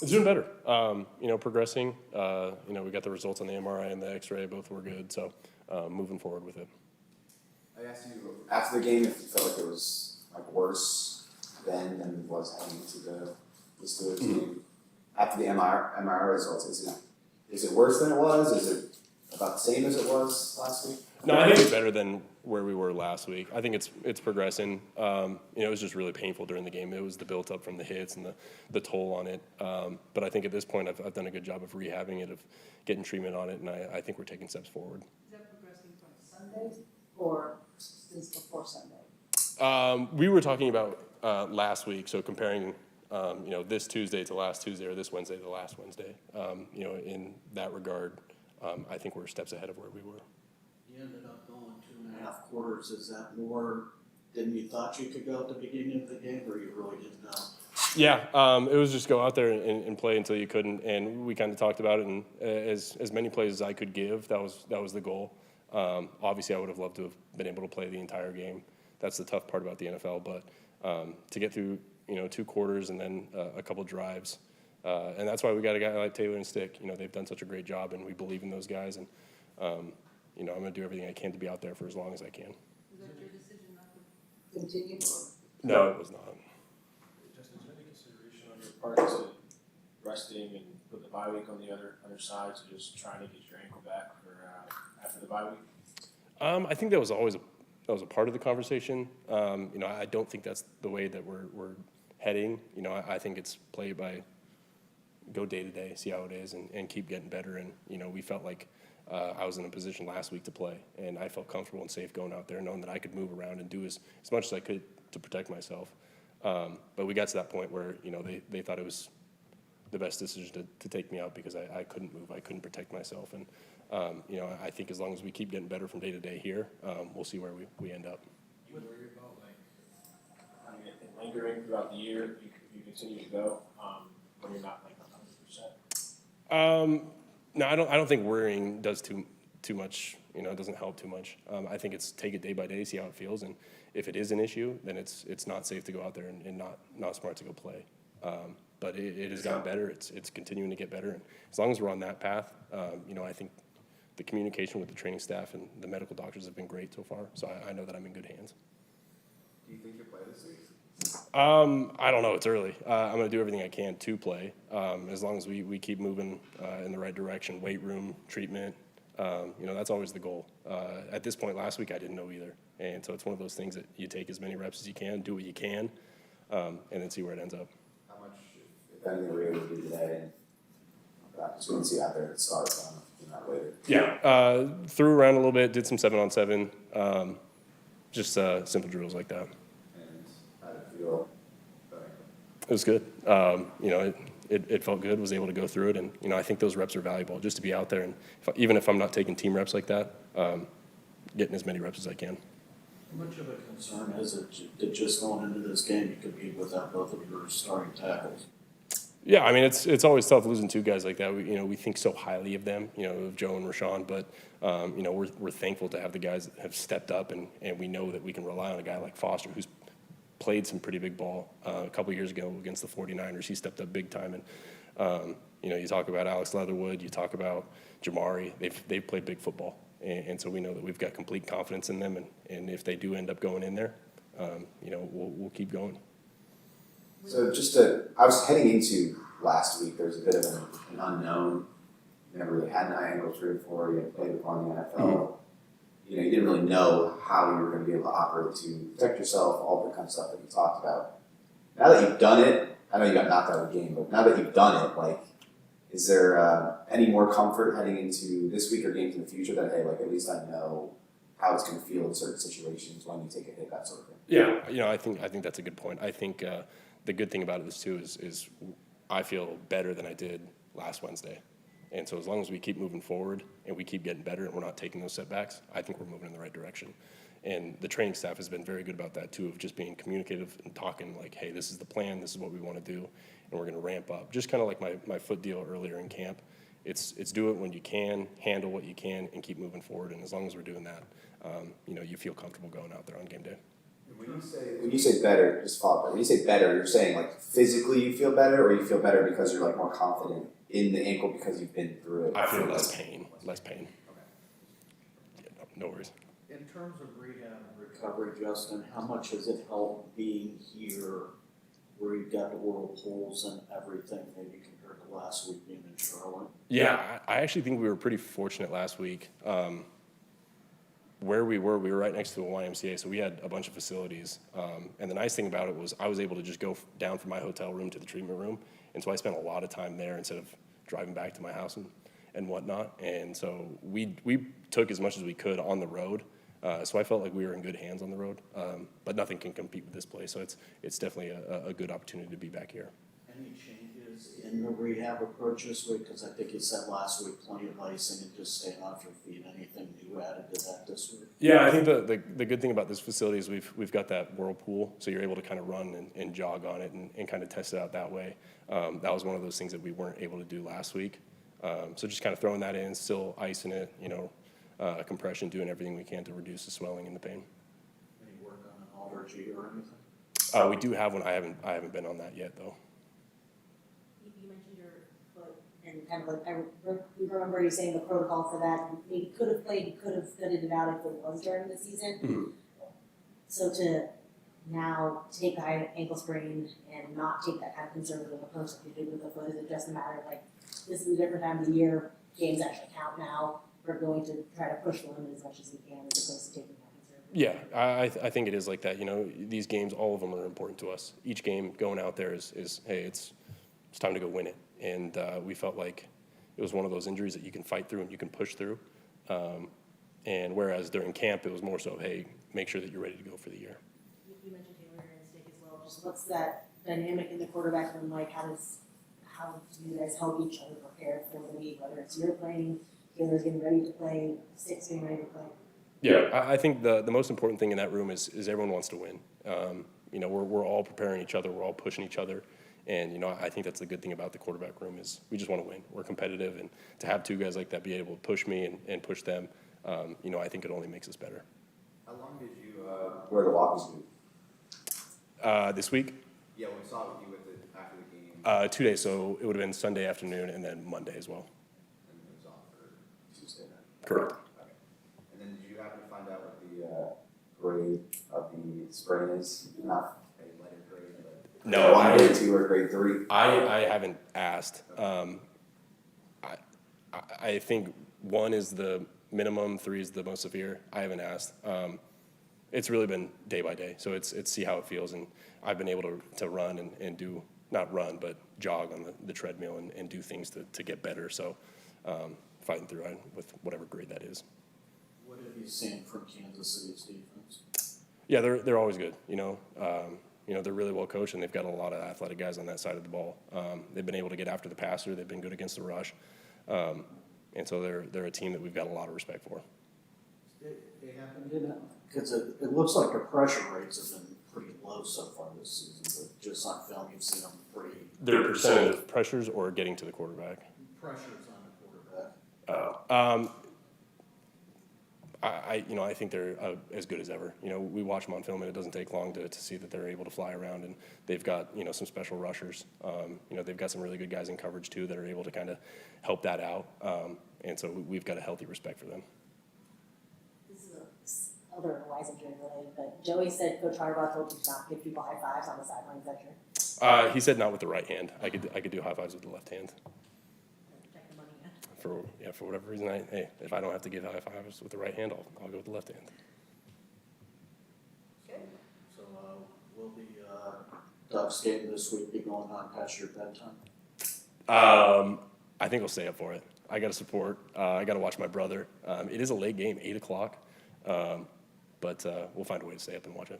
It's doing better. Progressing. We got the results on the MRI and the X-ray. Both were good. So moving forward with it. I asked you after the game if you felt like it was like worse then than it was heading into the Steelers game. After the MRI results, is it worse than it was? Is it about the same as it was last week? No, I think it's better than where we were last week. I think it's progressing. It was just really painful during the game. It was the built up from the hits and the toll on it. But I think at this point I've done a good job of rehabbing it, of getting treatment on it, and I think we're taking steps forward. Is that progressing from Sunday or since before Sunday? We were talking about last week, so comparing this Tuesday to last Tuesday or this Wednesday to last Wednesday. In that regard, I think we're steps ahead of where we were. You ended up going 2.5 quarters. Is that more than you thought you could go at the beginning of the game, or you really didn't know? Yeah, it was just go out there and play until you couldn't, and we kind of talked about it. And as many plays as I could give, that was the goal. Obviously, I would have loved to have been able to play the entire game. That's the tough part about the NFL. But to get through 2 quarters and then a couple drives, and that's why we got a guy like Taylor and Stick. They've done such a great job, and we believe in those guys. And I'm going to do everything I can to be out there for as long as I can. Was that your decision not to continue? No, it was not. Justin, is there any consideration on your part to resting and put the bye week on the other side, so just trying to get your ankle back for after the bye week? I think that was always a part of the conversation. I don't think that's the way that we're heading. I think it's play by go day to day, see how it is, and keep getting better. And we felt like I was in a position last week to play, and I felt comfortable and safe going out there, knowing that I could move around and do as much as I could to protect myself. But we got to that point where they thought it was the best decision to take me out because I couldn't move, I couldn't protect myself, and I think as long as we keep getting better from day to day here, we'll see where we end up. You worry about having it lingering throughout the year? You continue to go when you're not 100%. No, I don't think worrying does too much. It doesn't help too much. I think it's take it day by day, see how it feels, and if it is an issue, then it's not safe to go out there and not smart to go play. But it has gotten better. It's continuing to get better, and as long as we're on that path, I think the communication with the training staff and the medical doctors have been great so far. So I know that I'm in good hands. Do you think you'll play this week? I don't know. It's early. I'm going to do everything I can to play, as long as we keep moving in the right direction. Weight room, treatment, that's always the goal. At this point last week, I didn't know either. And so it's one of those things that you take as many reps as you can, do what you can, and then see where it ends up. How much, if anything, were you able to do today? And practice, we can see out there at start that later. Yeah, threw around a little bit, did some 7-on-7, just simple drills like that. And how did it feel? It was good. It felt good, was able to go through it. And, I think those reps are valuable just to be out there. And even if I'm not taking team reps like that, getting as many reps as I can. How much of a concern is it that just going into this game you could be without both of your starting tackles? Yeah, I mean, it's always tough losing 2 guys like that. We think so highly of them, of Joe and Rashawn. But, we're thankful to have the guys that have stepped up. And we know that we can rely on a guy like Foster, who's played some pretty big ball a couple years ago against the 49ers. He stepped up big time. And, you talk about Alex Leatherwood, you talk about Jamari. They've played big football. And so we know that we've got complete confidence in them. And if they do end up going in there, we'll keep going. So I was heading into last week, there was a bit of an unknown. You never really had an eye angle 3 or 4. You had played before in the NFL. Mm-hmm. You didn't really know how you were going to be able to operate to protect yourself, all the kind of stuff that you talked about. Now that you've done it, I know you got knocked out of the game, but now that you've done it, is there any more comfort heading into this week or games in the future that, hey, at least I know how it's going to feel in certain situations when you take a hit, that sort of thing? Yeah, I think that's a good point. I think the good thing about this too is I feel better than I did last Wednesday. And so as long as we keep moving forward and we keep getting better and we're not taking those setbacks, I think we're moving in the right direction. And the training staff has been very good about that too, of just being communicative and talking like, hey, this is the plan, this is what we want to do, and we're going to ramp up. Just kind of like my foot deal earlier in camp. It's do it when you can, handle what you can, and keep moving forward. And as long as we're doing that, you feel comfortable going out there on game day. When you say better, just follow up. When you say better, you're saying like physically you feel better, or you feel better because you're like more confident in the ankle because you've been through it. I feel less pain. Yeah, no worries. In terms of rehab and recovery, Justin, how much has it helped being here where you've got the whirlpools and everything, maybe compared to last week being in Charlotte? Yeah, I actually think we were pretty fortunate last week. Where we were right next to the YMCA, so we had a bunch of facilities. And the nice thing about it was I was able to just go down from my hotel room to the treatment room. And so I spent a lot of time there instead of driving back to my house and whatnot. And so we took as much as we could on the road. So I felt like we were in good hands on the road. But nothing can compete with this place. So it's definitely a good opportunity to be back here. Any changes in the rehab approach this week? Because I think you said last week plenty of icing and just staying off your feet. Anything new added to that this week? Yeah, I think the good thing about this facility is we've got that whirlpool, so you're able to kind of run and jog on it and kind of test it out that way. That was one of those things that we weren't able to do last week. So just kind of throwing that in, still icing it, compression, doing everything we can to reduce the swelling and the pain. Any work on an allergy or anything? We do have one. I haven't been on that yet though. You mentioned your foot, and kind of like, we remember you saying the protocol for that, he could have played, he could have fitted it out if it was during the season. Mm-hmm. So to now take the high ankle sprain and not take that kind of conservative approach that you did with the foot, is it just a matter of like, this is a different time of the year, games actually count now, we're going to try to push the limit as much as we can as opposed to taking that conservative? Yeah, I think it is like that. These games, all of them are important to us. Each game going out there is hey, it's time to go win it. And we felt like it was one of those injuries that you can fight through and you can push through. And whereas during camp, it was more so, hey, make sure that you're ready to go for the year. You mentioned Taylor and Stick as well. Just what's that dynamic in the quarterback room like? How do you guys help each other prepare for the week? Whether it's you're playing, Taylor's getting ready to play, Stick's getting ready to play. Yeah, I think the most important thing in that room is everyone wants to win. We're all preparing each other, we're all pushing each other, and I think that's the good thing about the quarterback room is we just want to win. We're competitive, and to have two guys like that be able to push me and push them, I think it only makes us better. How long did you wear the Whoppers boot? This week, Yeah, we saw you with it after the game. 2 days, so it would have been Sunday afternoon and then Monday as well. And it was on for Tuesday night. Correct. Okay. And then did you happen to find out what the grade of the sprain is? Not a letter grade, but No, grade 2 or grade 3. I haven't asked. I think 1 is the minimum, 3 is the most severe. I haven't asked. It's really been day by day, so it's see how it feels, and I've been able to run and do, not run, but jog on the treadmill and do things to get better. So fighting through it with whatever grade that is. What have you seen from Kansas City's defense? Yeah, they're always good. They're really well coached, and they've got a lot of athletic guys on that side of the ball. They've been able to get after the passer. They've been good against the rush, and so they're a team that we've got a lot of respect for. They happen to that? Because it looks like the pressure rates have been pretty low so far this season, but just on film, you've seen them pretty. Their percentage of pressures or getting to the quarterback? Pressures on the quarterback. I think they're as good as ever. We watch them on film, and it doesn't take long to see that they're able to fly around, and they've got some special rushers. They've got some really good guys in coverage too that are able to kind of help that out, and so we've got a healthy respect for them. This is otherwise injury related, but Joey said Coach Harbaugh told you to not give people high fives on the sideline. Is that true? He said not with the right hand. I could do high fives with the left hand. Check the money in. For whatever reason, if I don't have to give high fives with the right hand, I'll go with the left hand. So will the Ducks game this week be going on past your bedtime? I think I'll stay up for it. I got to support. I got to watch my brother. It is a late game, 8 o'clock, but we'll find a way to stay up and watch it.